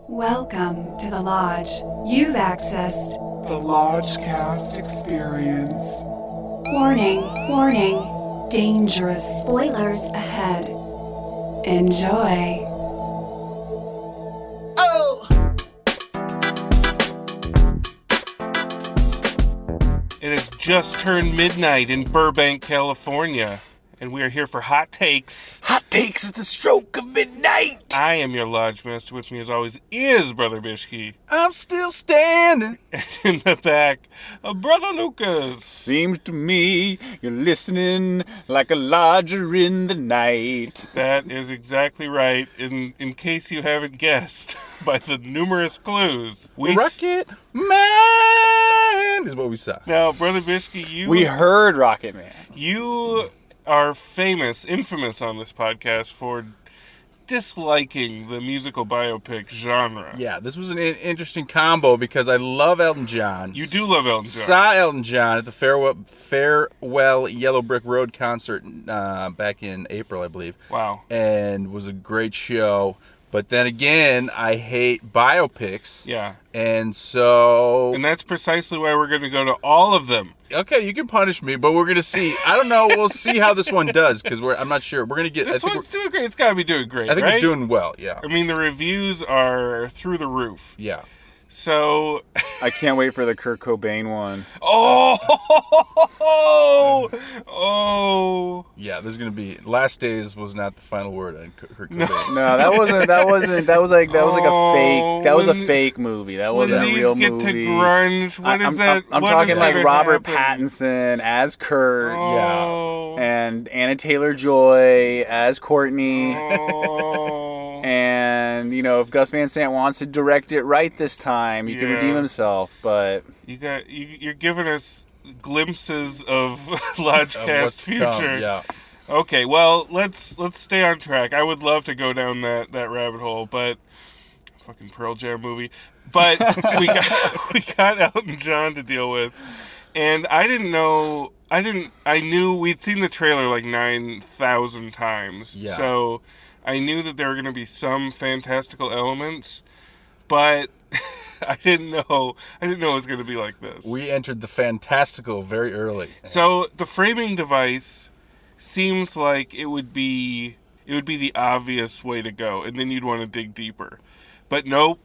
Welcome to the Lodge. You've accessed the Lodgecast experience. Warning, warning, dangerous spoilers ahead. Enjoy. It has just turned midnight in Burbank, California, and we are here for Hot Takes. Hot takes at the stroke of midnight. I am your Lodge Master. With me, as always, is Brother Bishke. I'm still standing. And in the back, Brother Lucas. Seems to me you're listening like a lodger in the night. That is exactly right. In case you haven't guessed by the numerous clues, Rocketman is what we saw. Now, Brother Bishke, We heard Rocketman. You are infamous on this podcast for disliking the musical biopic genre. Yeah, this was an interesting combo because I love Elton John. You do love Elton John. Saw Elton John at the Farewell Yellow Brick Road concert back in April, I believe. Wow. And was a great show. But then again, I hate biopics. Yeah. And so... And that's precisely why we're going to go to all of them. Okay, you can punish me, but we're going to see. I don't know. We'll see how this one does, because I'm not sure. We're going to get... This one's doing great. It's got to be doing great, I think right? it's doing well, yeah. I mean, the reviews are through the roof. Yeah. So... I can't wait for the Kurt Cobain one. Oh! Yeah, there's going to be... Last Days was not the final word on Kurt Cobain. No, that was like a fake movie. That wasn't a real movie. When these get to grunge, what is that? I'm what talking is like gonna Robert happen? Pattinson as Kurt. Oh. And Anna Taylor-Joy as Courtney. Oh. And, if Gus Van Sant wants to direct it right this time, he can redeem himself, but... You're giving us glimpses of Lodgecast future. Yeah. Okay, well, let's stay on track. I would love to go down that rabbit hole, but... Fucking Pearl Jam movie. But we got Elton John to deal with. And I knew we'd seen the trailer like 9,000 times. Yeah. So I knew that there were going to be some fantastical elements, but I didn't know it was going to be like this. We entered the fantastical very early. So the framing device seems like it would be the obvious way to go, and then you'd want to dig deeper. But nope,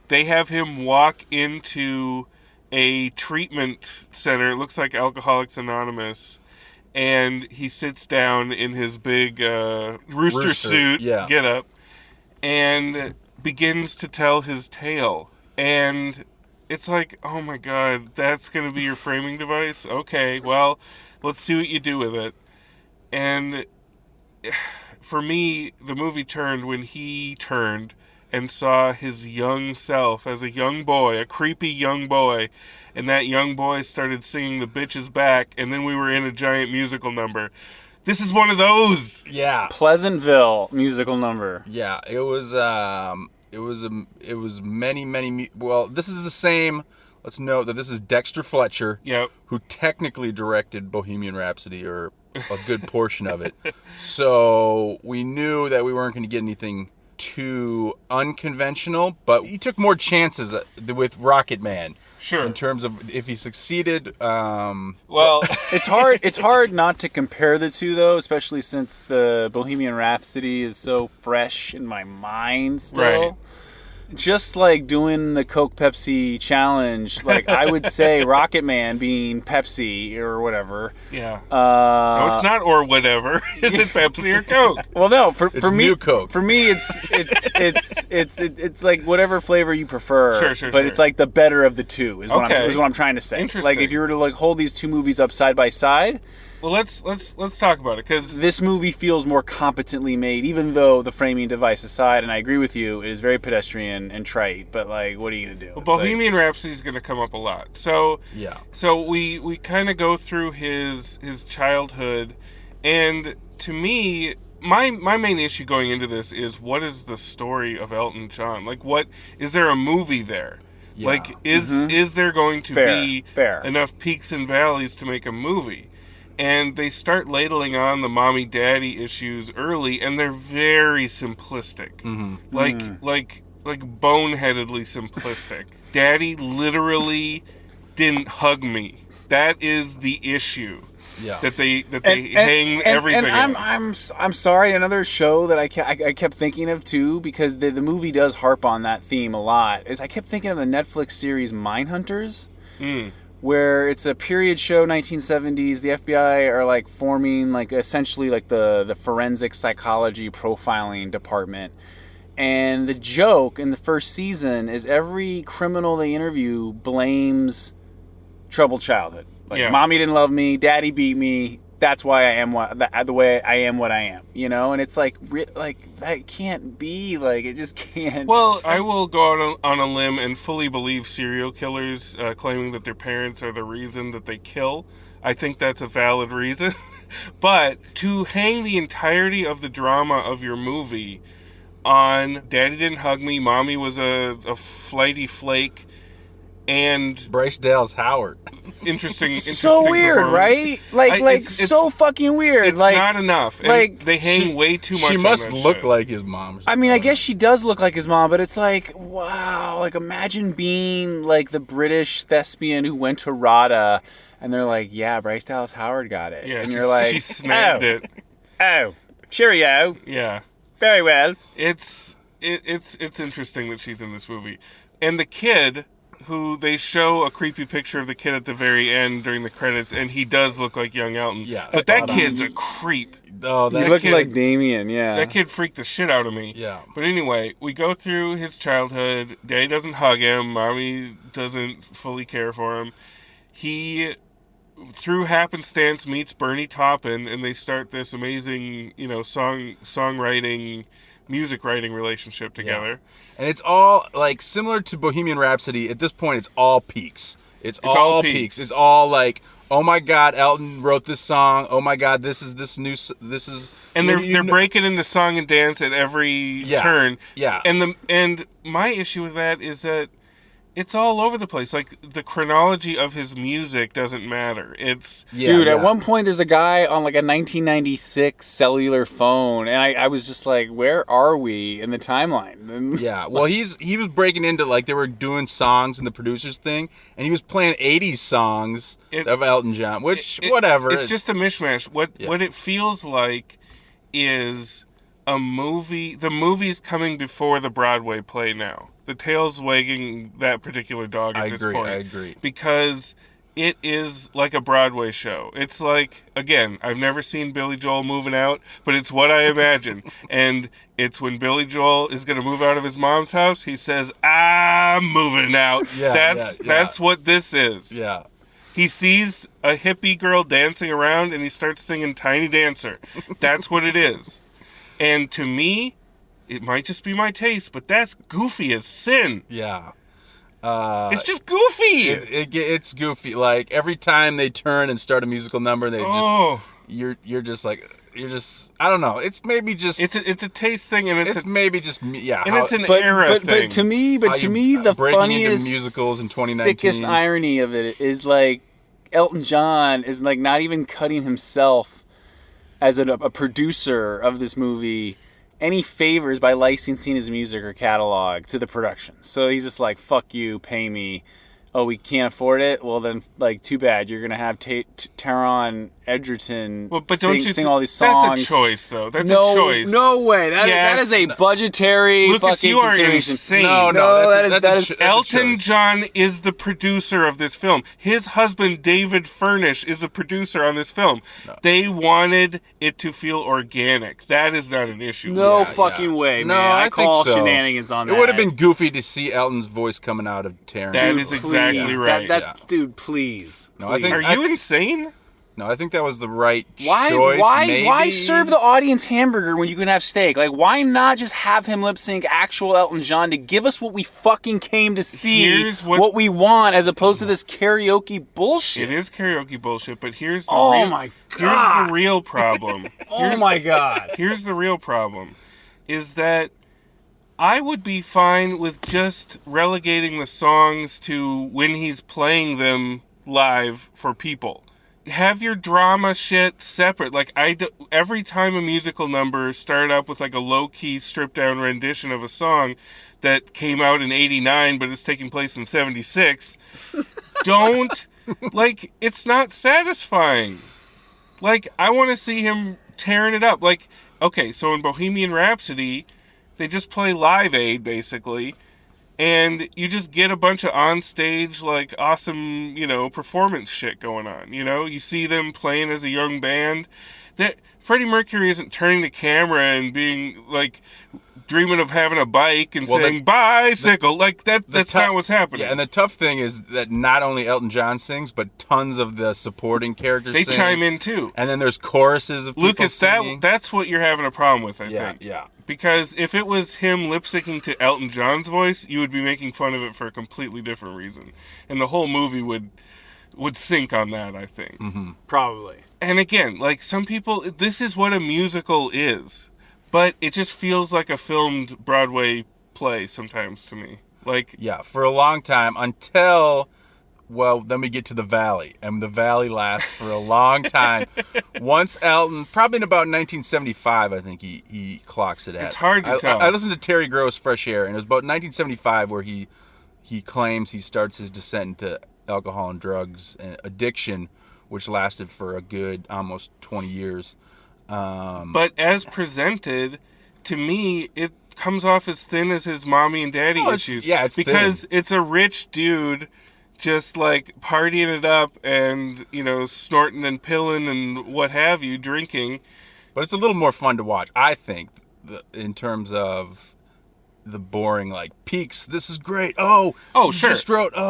they have him walk into a treatment center. It looks like Alcoholics Anonymous. And he sits down in his big rooster suit, get up, and begins to tell his tale. And it's like, oh my God, that's going to be your framing device? Okay, well, let's see what you do with it. And for me, the movie turned when he turned and saw his young self as a young boy, a creepy young boy. And that young boy started singing The Bitch Is Back, and then we were in a giant musical number. This is one of those. Yeah. Pleasantville musical number. Yeah, it was many, well, this is the same. Let's note that this is Dexter Fletcher, Yep. who technically directed Bohemian Rhapsody, or a good portion of it. So we knew that we weren't going to get anything too unconventional, but he took more chances with Rocketman. Sure. In terms of if he succeeded. Well, It's hard not to compare the two, though, especially since the Bohemian Rhapsody is so fresh in my mind still. Right. Just like doing the Coke Pepsi challenge, like I would say Rocketman being Pepsi or whatever. yeah. No, it's not or whatever. Is it Pepsi or Coke? Well, no, for It's me, new Coke. For me, it's like whatever flavor you prefer. Sure. But it's like the better of the two is what I'm trying to say. Interesting. Like if you were to like hold these two movies up side by side. Well, let's talk about it, because This movie feels more competently made, even though the framing device aside, and I agree with you, it is very pedestrian and trite, but like, what are you going to do? Bohemian Rhapsody is going to come up a lot. So Yeah. So we kind of go through his childhood, and to me, my main issue going into this is, what is the story of Elton John? Like, what is there a movie there? Yeah. Like, is there going to be Fair. enough peaks and valleys to make a movie? And they start ladling on the mommy-daddy issues early, and they're very simplistic. Mm-hmm. Like like boneheadedly simplistic. Daddy literally didn't hug me. That is the issue. Yeah. That they hang everything and on. I'm sorry, another show that I kept thinking of too, because the movie does harp on that theme a lot, is I kept thinking of the Netflix series Mindhunters, where it's a period show, 1970s. The FBI are like forming like essentially like the forensic psychology profiling department. And the joke in the first season is every criminal they interview blames troubled childhood. Like, mommy didn't love me, daddy beat me, that's why I am the way I am what I am, you know? And it's like that can't be, like, it just can't. Well, I will go out on a limb and fully believe serial killers claiming that their parents are the reason that they kill. I think that's a valid reason. But to hang the entirety of the drama of your movie on daddy didn't hug me, mommy was a flighty flake, and Bryce Dallas Howard. Interesting. So weird, right? Like it's so fucking weird. It's like, not enough. And like they hang way too much. She must on that look shit. like his mom. I mean, I guess she does look like his mom, but it's like, wow. Like, imagine being like the British thespian who went to RADA, and they're like, "Yeah, Bryce Dallas Howard got it," Yeah, and you're like, she snagged it. "Oh, cheerio, Yeah, very well." it's interesting that she's in this movie, and the kid, who they show a creepy picture of the kid at the very end during the credits, and he does look like young Elton. Yeah, but that kid's a creep. Oh, He that looked kid- like Damien, yeah. That kid freaked the shit out of me. Yeah. But anyway, we go through his childhood. Daddy doesn't hug him. Mommy doesn't fully care for him. He, through happenstance, meets Bernie Taupin, and they start this amazing, songwriting, music writing relationship together. And it's all like similar to Bohemian Rhapsody. At this point, it's all peaks. It's all peaks. It's all like, oh my God, Elton wrote this song. Oh my God, this is. And they're breaking into song and dance at every turn. Yeah. And my issue with that is that it's all over the place. Like, the chronology of his music doesn't matter. It's Dude, at one point there's a guy on like a 1996 cellular phone, and I was just like, where are we in the timeline? Yeah, well, he was breaking into, like, they were doing songs in the producers thing, and he was playing 80s songs of Elton John, which, whatever. It's just a mishmash. What it feels like is a movie. The movie's coming before the Broadway play now. The tail's wagging that particular dog at this point. I agree. Because it is like a Broadway show. It's like, again, I've never seen Billy Joel moving out, but it's what I imagine. And it's when Billy Joel is going to move out of his mom's house, he says, "I'm moving out." That's what this is. Yeah. He sees a hippie girl dancing around, and he starts singing Tiny Dancer. That's what it is. And to me, it might just be my taste, but that's goofy as sin. Yeah. It's just goofy. It's goofy. Like, every time they turn and start a musical number, you're just I don't know. It's maybe just it's a taste thing, and it's maybe just me. Yeah, and it's an era thing. But to me, the breaking funniest, into musicals in 2019. sickest irony of it is like Elton John is like not even cutting himself as a producer of this movie any favors by licensing his music or catalog to the production. So he's just like, fuck you, pay me. Oh, we can't afford it? Well, then, like, too bad. You're going to have Taron Egerton sing all these songs. That's a choice, though. That's a choice. No way. That is a budgetary Lucas, fucking you are consideration. insane. No, that's Elton John is the producer of this film. His husband, David Furnish, is a producer on this film. No. They wanted it to feel organic. That is not an issue. No fucking way, man. I call think so. Shenanigans on that. It would have been goofy to see Elton's voice coming out of Taron. That is exactly right. Dude, please. No, please. Are you insane? No, I think that was the right choice. Why serve the audience hamburger when you can have steak? Like, why not just have him lip sync actual Elton John to give us what we fucking came to see, what we want, as opposed to this karaoke bullshit? It is karaoke bullshit, but here's the real problem. Oh my God. Here's the real problem, is that I would be fine with just relegating the songs to when he's playing them live for people. have your drama shit separate. Like, every time a musical number started up with, like, a low-key, stripped-down rendition of a song that came out in 89, but it's taking place in 76, don't, like, it's not satisfying. Like, I want to see him tearing it up. Like, okay, so in Bohemian Rhapsody, they just play Live Aid, basically, and you just get a bunch of on-stage, like, awesome, performance shit going on, You see them playing as a young band. That Freddie Mercury isn't turning the camera and being, like, dreaming of having a bike and saying, bicycle. That's not what's happening. Yeah, and the tough thing is that not only Elton John sings, but tons of the supporting characters They sing. chime in, too. And then there's choruses of people Lucas, singing. that's what you're having a problem with, I think. Yeah. Because if it was him lip-syncing to Elton John's voice, you would be making fun of it for a completely different reason. And the whole movie would sink on that, I think. Mm-hmm. Probably. And again, like, some people, this is what a musical is. But it just feels like a filmed Broadway play sometimes to me. Like, Yeah, for a long time until, well, then we get to the Valley. And the Valley lasts for a long time. Once Elton, probably in about 1975, I think he clocks it at. It's hard to tell. I listened to Terry Gross' Fresh Air, and it was about 1975 where he claims he starts his descent into alcohol and drugs and addiction, which lasted for a good almost 20 years. But as presented, to me, it comes off as thin as his mommy and daddy issues. It's because thin. It's a rich dude just, like, partying it up and, snorting and pilling and what have you, drinking. But it's a little more fun to watch, I think, in terms of the boring, like, peaks. This is great. Oh, sure.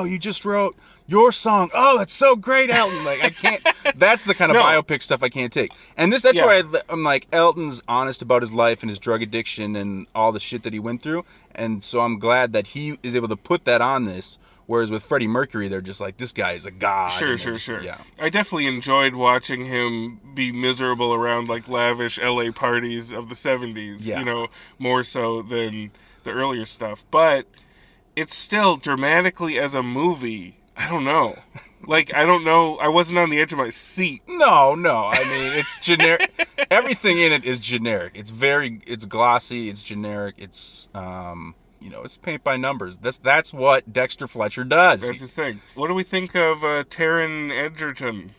You just wrote your song. Oh, that's so great, Elton. Like, I can't. That's the kind of biopic stuff I can't take. And that's why I'm like, Elton's honest about his life and his drug addiction and all the shit that he went through. And so I'm glad that he is able to put that on this. Whereas with Freddie Mercury, they're just like, this guy is a god. Sure. Yeah. I definitely enjoyed watching him be miserable around, like, lavish LA parties of the 70s. Yeah. More so than the earlier stuff. But it's still, dramatically as a movie, I don't know. Like, I don't know. I wasn't on the edge of my seat. No. I mean, it's generic. Everything in it is generic. It's glossy. It's generic. It's, it's paint by numbers. That's what Dexter Fletcher does. That's his thing. What do we think of Taron Egerton?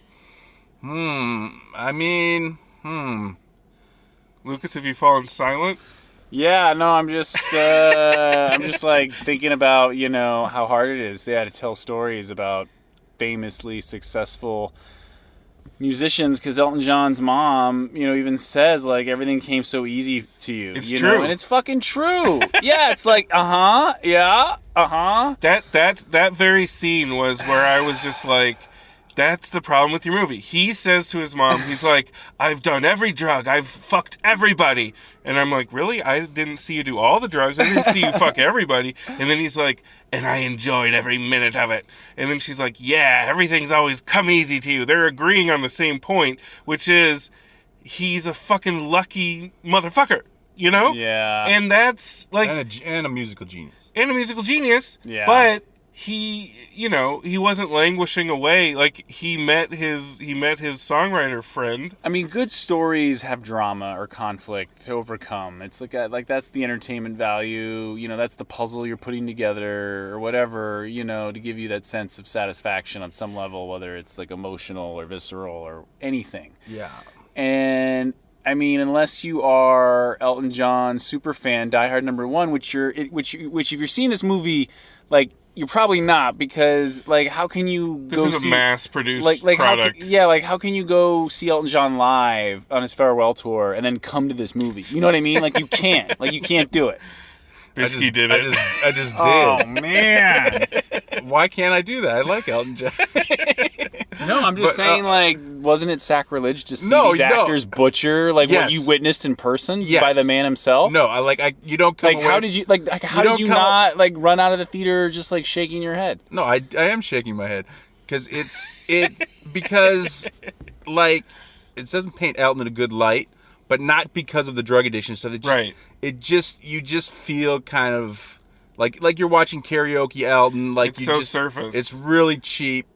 Lucas, have you fallen silent? Yeah, no, I'm just like thinking about, how hard it is, to tell stories about famously successful musicians, because Elton John's mom, even says, like, everything came so easy to you. It's true. Know? And it's fucking true. Yeah, it's like, yeah, That very scene was where I was just like, that's the problem with your movie. He says to his mom, he's like, I've done every drug. I've fucked everybody. And I'm like, really? I didn't see you do all the drugs. I didn't see you fuck everybody. And then he's like, and I enjoyed every minute of it. And then she's like, yeah, everything's always come easy to you. They're agreeing on the same point, which is he's a fucking lucky motherfucker, Yeah. And that's like... And a musical genius. Yeah. But... he wasn't languishing away. Like, he met his songwriter friend. I mean, good stories have drama or conflict to overcome. It's like that's the entertainment value. That's the puzzle you're putting together or whatever. To give you that sense of satisfaction on some level, whether it's like emotional or visceral or anything. Yeah. And I mean, unless you are Elton John super fan, diehard number one, which if you're seeing this movie, like. You're probably not, because, like, how can you This is a mass-produced product. How can you go see Elton John live on his farewell tour and then come to this movie? You know what I mean? Like, you can't. Like, you can't do it. Bisky did it. I just did. Oh, man. Why can't I do that? I like Elton John. No, I'm just saying, like, wasn't it sacrilege to see these actors butcher, like, what you witnessed in person by the man himself? No, you don't come like, away... how did you not, like, run out of the theater just, like, shaking your head? No, I am shaking my head. Because because, like, it doesn't paint Elton in a good light, but not because of the drug addiction stuff. You just feel kind of like you're watching karaoke Elton. Like, it's so surface. It's really cheap.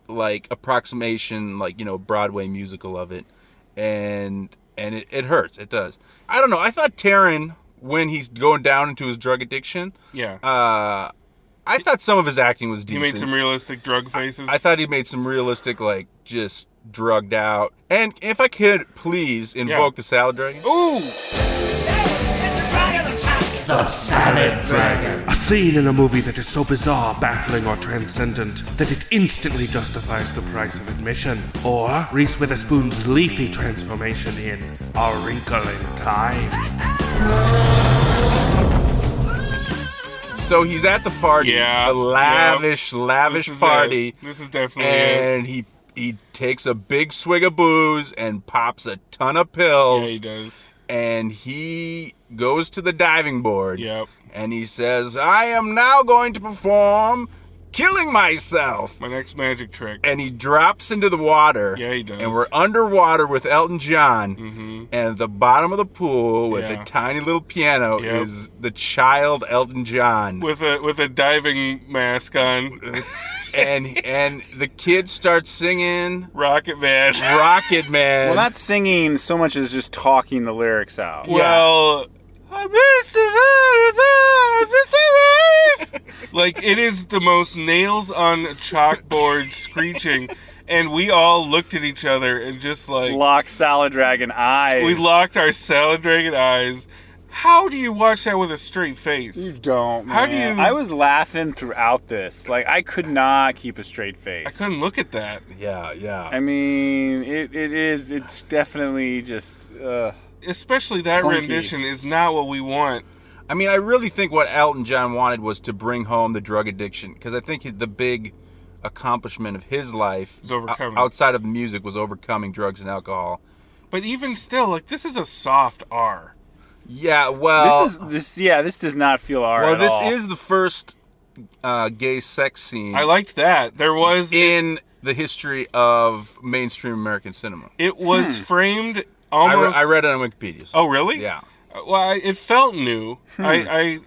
like approximation, like, you know, Broadway musical of it, and it hurts. It does. I don't know. I thought Taron, when he's going down into his drug addiction, I thought some of his acting was decent. He made some realistic drug faces. I thought he made some realistic, like, just drugged out. And if I could please invoke the Salad Dragon. Ooh! The Salad Dragon. A scene in a movie that is so bizarre, baffling, or transcendent that it instantly justifies the price of admission. Or Reese Witherspoon's leafy transformation in A Wrinkle in Time. So he's at the party, Yeah, the lavish party. This is definitely and he takes a big swig of booze and pops a ton of pills. Yeah, he does. And he goes to the diving board. Yep. And he says, I am now going to perform killing myself. My next magic trick. And he drops into the water. Yeah, he does. And we're underwater with Elton John. Mm-hmm. And at the bottom of the pool with a tiny little piano is the child Elton John. With a diving mask on. and the kids start singing Rocketman. Rocketman. Well, not singing so much as just talking the lyrics out. Well, I miss alive. Like, it is the most nails on chalkboard screeching, and we all looked at each other and just like Lock Salad Dragon eyes. we locked our Salad Dragon eyes. How do you watch that with a straight face? You don't, man. How do you- I was laughing throughout this. Like, I could not keep a straight face. I couldn't look at that. Yeah. I mean, it's definitely just, Especially that Clunky. rendition is not what we want. I mean, I really think what Elton John wanted was to bring home the drug addiction, because I think the big accomplishment of his life Was overcoming. outside of the music was overcoming drugs and alcohol. But even still, like, this is a soft R. Yeah, well, this does not feel all right well, at this all. is the first gay sex scene I liked that. There was in the history of mainstream American cinema. it was framed almost. I read it on Wikipedia. Oh, really? Yeah. Well, it felt new. I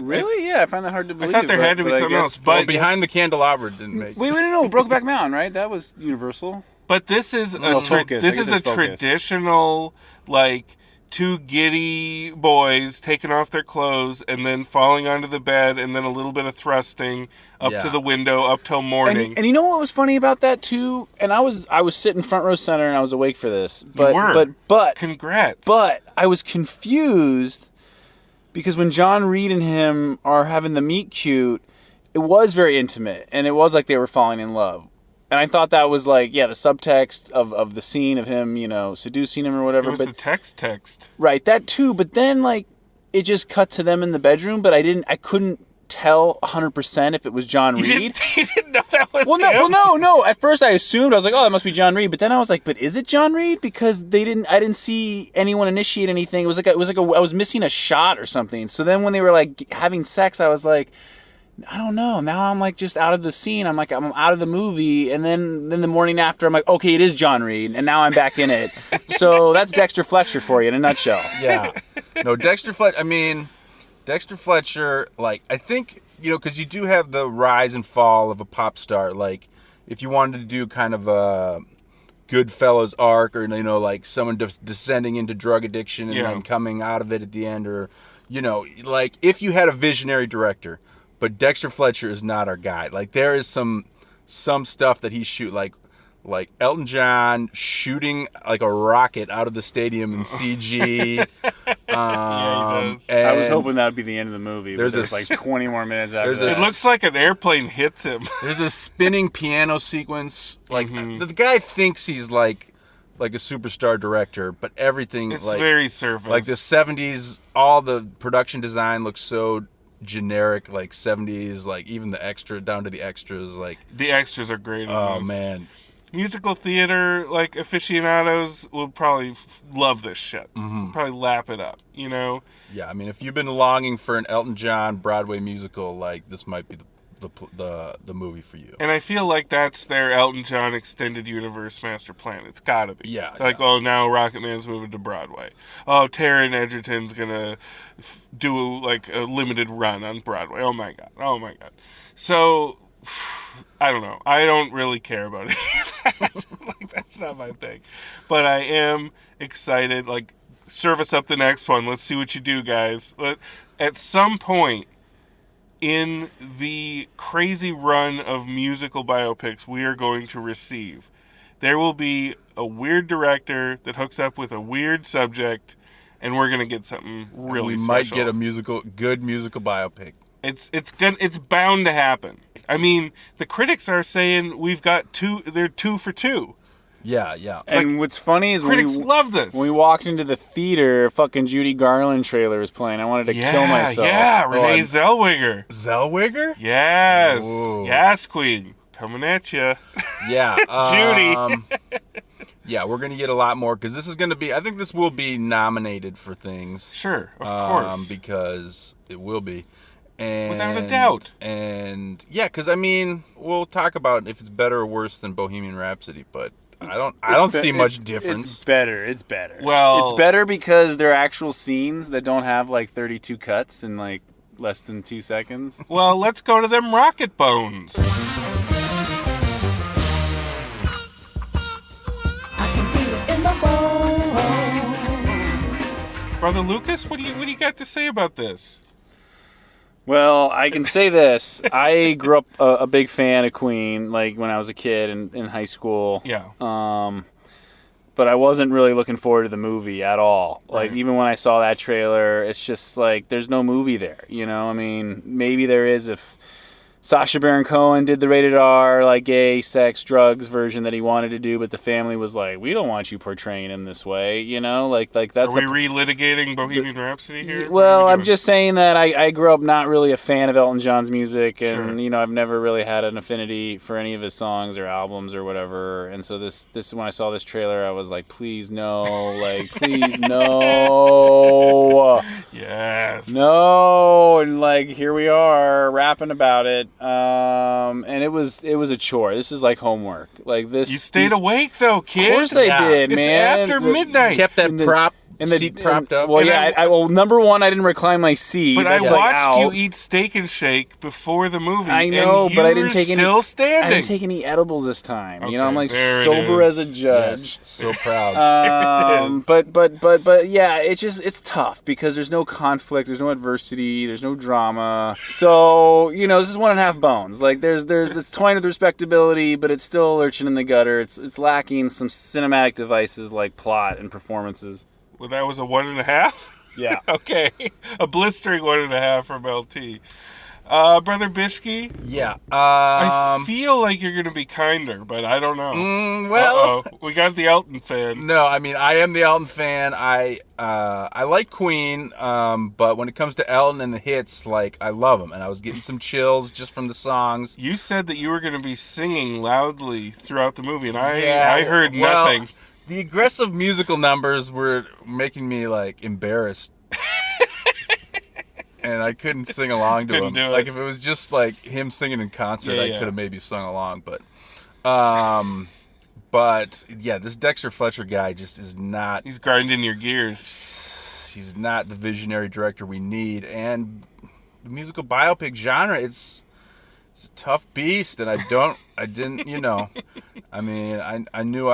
Really? Yeah, I find that hard to believe. thought there had to be but I something guess- else, but Well, Behind the Candelabra didn't make. Wait, no, Brokeback Mountain, right? That was Universal. But this is Well, a Focus. I this guess is a it's Focus. traditional, like, two giddy boys taking off their clothes and then falling onto the bed and then a little bit of thrusting up to the window up till morning. And you know what was funny about that too? And I was sitting front row center and I was awake for this. But were. but Congrats. but I was confused because when John Reed and him are having the meet cute, it was very intimate and it was like they were falling in love. And I thought that was like, the subtext of the scene of him, seducing him or whatever. it was But the text. right, that too. But then like it just cut to them in the bedroom, but I couldn't tell 100% if it was John Reed. You didn't know that was him? No. At first I assumed, I was like, oh, that must be John Reed. But then I was like, but is it John Reed? Because I didn't see anyone initiate anything. It was like I was missing a shot or something. So then when they were like having sex, I was like, I don't know. Now I'm like just out of the scene. I'm out of the movie. And then the morning after, I'm like, okay, it is John Reed. And now I'm back in it. So that's Dexter Fletcher for you in a nutshell. Yeah. No, Dexter Fletcher, like, I think, because you do have the rise and fall of a pop star. Like, if you wanted to do kind of a Goodfellas arc, or, like someone descending into drug addiction and then coming out of it at the end, or, like, if you had a visionary director. But Dexter Fletcher is not our guy. Like, there is some stuff that he shoot, like Elton John shooting like a rocket out of the stadium in CG. Yeah, he does. I was hoping that would be the end of the movie. But There's there's a- like 20 more minutes after there's a- that. It looks like an airplane hits him. There's a spinning piano sequence. Like, the guy thinks he's like a superstar director, but everything It's like very surface. like the 70s. All the production design looks so generic, like 70s. Like even the extra down to the extras. Like, The extras are great. oh man. Musical theater, like, aficionados will probably love this shit. Probably lap it up, Yeah, I mean, if you've been longing for an Elton John Broadway musical, like, this might be the movie for you. And I feel like that's their Elton John extended universe master plan. It's gotta be. Yeah, Like, yeah. oh, now Rocketman's moving to Broadway. Oh, Taron Egerton's gonna do, like, a limited run on Broadway. Oh my god. So, I don't know. I don't really care about it. Like, that's not my thing. But I am excited. Like, serve us up the next one. Let's see what you do, guys. At some point in the crazy run of musical biopics we are going to receive, there will be a weird director that hooks up with a weird subject, and we're going to get something really special. We might get a good musical biopic. It's bound to happen. I mean, the critics are saying they're 2 for 2. Yeah. And what's funny is critics love this. When we walked into the theater, fucking Judy Garland trailer was playing. I wanted to kill myself. Yeah, Renee Zellweger. Zellweger? Yes. Whoa. Yes, Queen. Coming at you. Yeah. Judy. Yeah, we're going to get a lot more because this is going to be, I think this will be nominated for things. Sure, of course. Because it will be. And, without a doubt. And yeah, because I mean, we'll talk about if it's better or worse than Bohemian Rhapsody, but I don't see much difference. It's better. Well, it's better because there are actual scenes that don't have like 32 cuts in like less than 2 seconds. Well, let's go to them rocket bones. Brother Lucas, what do you got to say about this? Well, I can say this. I grew up a big fan of Queen, like when I was a kid in high school. Yeah. But I wasn't really looking forward to the movie at all. Like, Right. even when I saw that trailer, it's just like, there's no movie there, you know? I mean, maybe there is if Sacha Baron Cohen did the rated R, like, gay, sex, drugs version that he wanted to do, but the family was like, we don't want you portraying him this way, you know? Like that's Are we relitigating Bohemian Rhapsody here? Well, I'm just saying that I grew up not really a fan of Elton John's music, and Sure. you know, I've never really had an affinity for any of his songs or albums or whatever. And so this when I saw this trailer, I was like, please no, like please no, Yes. no, and like here we are rapping about it. And it was a chore. This is like homework. Like this. You stayed awake though, kid. Of course I did, It's man. after midnight. Kept that seat propped up. Well, And yeah. Well, number one, I didn't recline my seat. But I That's like, watched ow. you eat Steak and Shake before the movie. I know, and but I you didn't were take any. still standing. I didn't take any edibles this time. You know, I'm Okay, like there it sober is. as a judge. Yes, so proud. It is. But yeah, it's tough because there's no conflict, there's no adversity, there's no drama. So you know, this is 1.5 bones. Like there's it's toying with respectability, but it's still lurching in the gutter. It's lacking some cinematic devices like plot and performances. Well, that was a 1.5? Yeah. Okay. A blistering 1.5 from LT. Brother Bishke, Yeah. I feel like you're going to be kinder, but I don't know. Well, Uh-oh. We got the Elton fan. no, I mean, I am the Elton fan. I like Queen, but when it comes to Elton and the hits, like, I love them. And I was getting some chills just from the songs. You said that you were going to be singing loudly throughout the movie, and I heard well, nothing. The aggressive musical numbers were making me, like, embarrassed. And I couldn't sing along to Couldn't him. do it. Like, if it was just, like, him singing in concert, Yeah, I yeah. could have maybe sung along. But, yeah, this Dexter Fletcher guy just is not... He's grinding your gears. He's not the visionary director we need. And the musical biopic genre, it's a tough beast. And I didn't, you know... I mean, I knew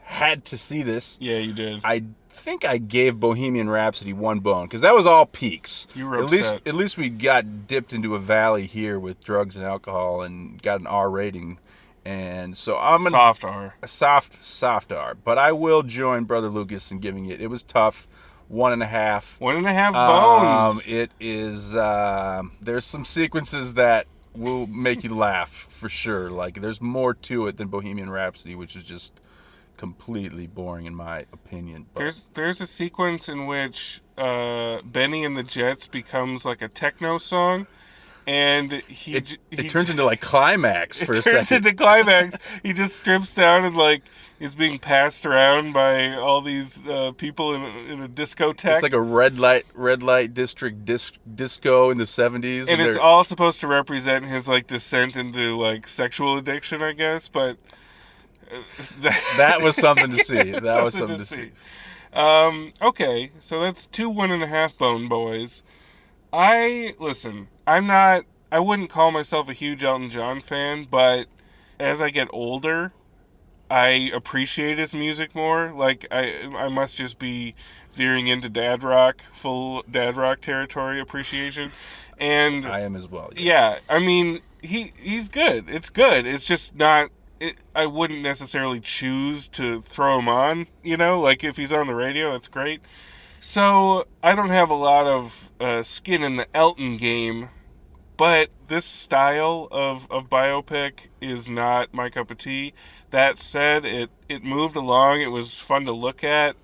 had to see this. Yeah, you did. I think I gave Bohemian Rhapsody 1 bone because that was all peaks. You were at upset. least we got dipped into a valley here with drugs and alcohol and got an R rating, and so I'm Soft R. a soft R. But I will join Brother Lucas in giving it. It was tough. 1.5. 1.5 bones. It is. There's some sequences that will make you laugh for sure. Like there's more to it than Bohemian Rhapsody, which is just completely boring in my opinion. But There's a sequence in which Benny and the Jets becomes like a techno song, and it turns into like climax for a it turns second. into climax. He just strips down and like is being passed around by all these people in a discotheque. It's like a red light district disco in the 70s, and it's all supposed to represent his like descent into like sexual addiction, I guess. But that was something to see. That was something to see. Okay, so that's 2 1.5 bone boys. I'm not I wouldn't call myself a huge Elton John fan, but as I get older, I appreciate his music more. Like, I must just be veering into full dad rock territory appreciation. And I am as well. yeah, I mean, he's good. It's good. It's just not... I wouldn't necessarily choose to throw him on, like if he's on the radio, that's great. So I don't have a lot of skin in the Elton game, but this style of biopic is not my cup of tea. That said, it moved along. It was fun to look at.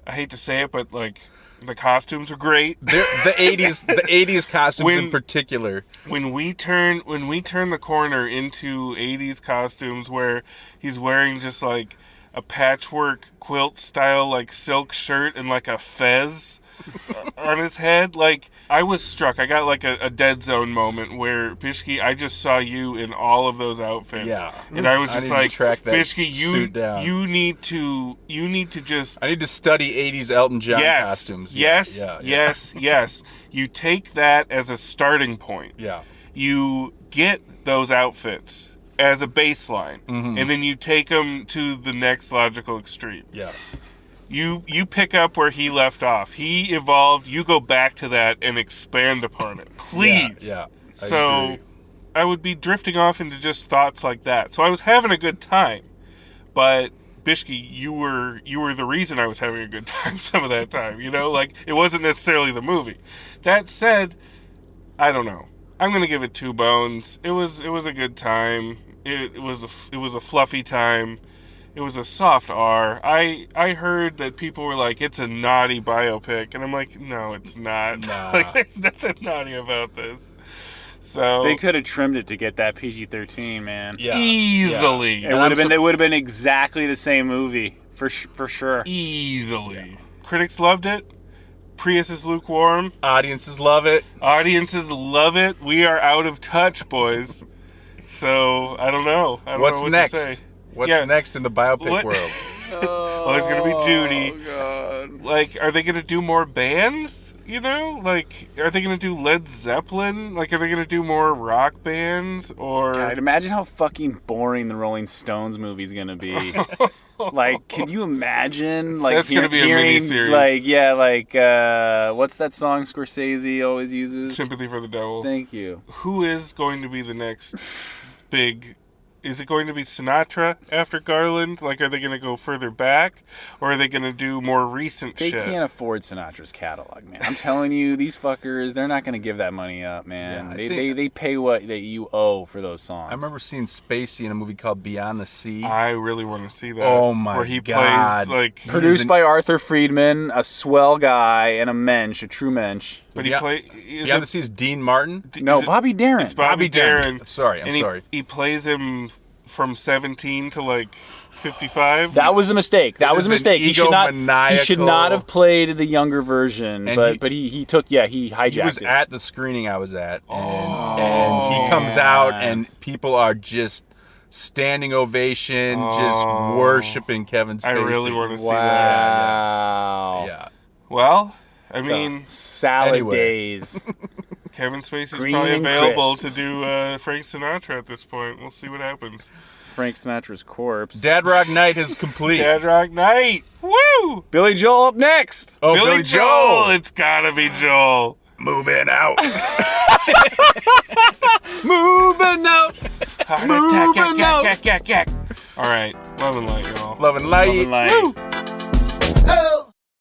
I hate to say it, but like the costumes are great. The 80s costumes in particular. When we turn the corner into 80s costumes where he's wearing just like a patchwork quilt style like silk shirt and like a fez on his head, like I was struck. I got like a dead zone moment where Bishki, I just saw you in all of those outfits. Yeah. And I was just like, Bishki, you need to just... I need to study 80s Elton John costumes. Yes. You take that as a starting point. Yeah. You get those outfits as a baseline, and then you take them to the next logical extreme. Yeah. You pick up where he left off. He evolved. You go back to that and expand upon it, please. Yeah. So agree. I would be drifting off into just thoughts like that. So I was having a good time, but Bishki, you were the reason I was having a good time some of that time. Like it wasn't necessarily the movie. That said, I don't know. I'm gonna give it 2 bones. It was a good time. It was a fluffy time. It was a soft R. I heard that people were like, it's a naughty biopic. And I'm like, no, it's not. Nah. Like, there's nothing naughty about this. So They could have trimmed it to get that PG-13, man. Yeah. easily. It would have been exactly the same movie, for sure. Easily. Yeah. Critics loved it. Prius is lukewarm. Audiences love it. Audiences love it. We are out of touch, boys. So, I don't know. I don't What's know what next? to say. What's next in the biopic world? Well, there's going to be Judy. Oh, God. Like, are they going to do more bands? Like, are they going to do Led Zeppelin? Like, are they going to do more rock bands? Or God, imagine how fucking boring the Rolling Stones movie's going to be. Like, could you imagine? Like, that's going to be a miniseries. Like, what's that song Scorsese always uses? Sympathy for the Devil. Thank you. Who is going to be the next big... Is it going to be Sinatra after Garland? Like, are they going to go further back? Or are they going to do more recent They shit? can't afford Sinatra's catalog, man. I'm telling you, these fuckers, they're not going to give that money up, man. Yeah, they pay what that you owe for those songs. I remember seeing Spacey in a movie called Beyond the Sea. I really want to see that. Oh, my Where he God. plays, like... Produced by Arthur Friedman, a swell guy, and a true mensch. But Beyond the Sea is Dean Martin? No, Bobby Darin. It's Bobby Darin. Sorry, I'm and sorry. He plays him from 17 to, like, 55. That was a mistake. That was a mistake. He should not have played the younger version, but he hijacked He was it. at the screening I was at, and he comes out, and people are just standing ovation, just worshiping Kevin Spacey. I really want to see that. Wow. Yeah. Well, I mean... Salad days. Kevin Spacey's Green probably and available crisp. to do Frank Sinatra at this point. We'll see what happens. Frank Sinatra's corpse. Dad Rock Night is complete. Dad Rock Night! Woo! Billy Joel up next. Oh, Billy Joel! It's gotta be Joel. Moving out. Moving out. Heart attack, yak. All right. Love and light, y'all. Love and light. Love and light. Woo! Oh.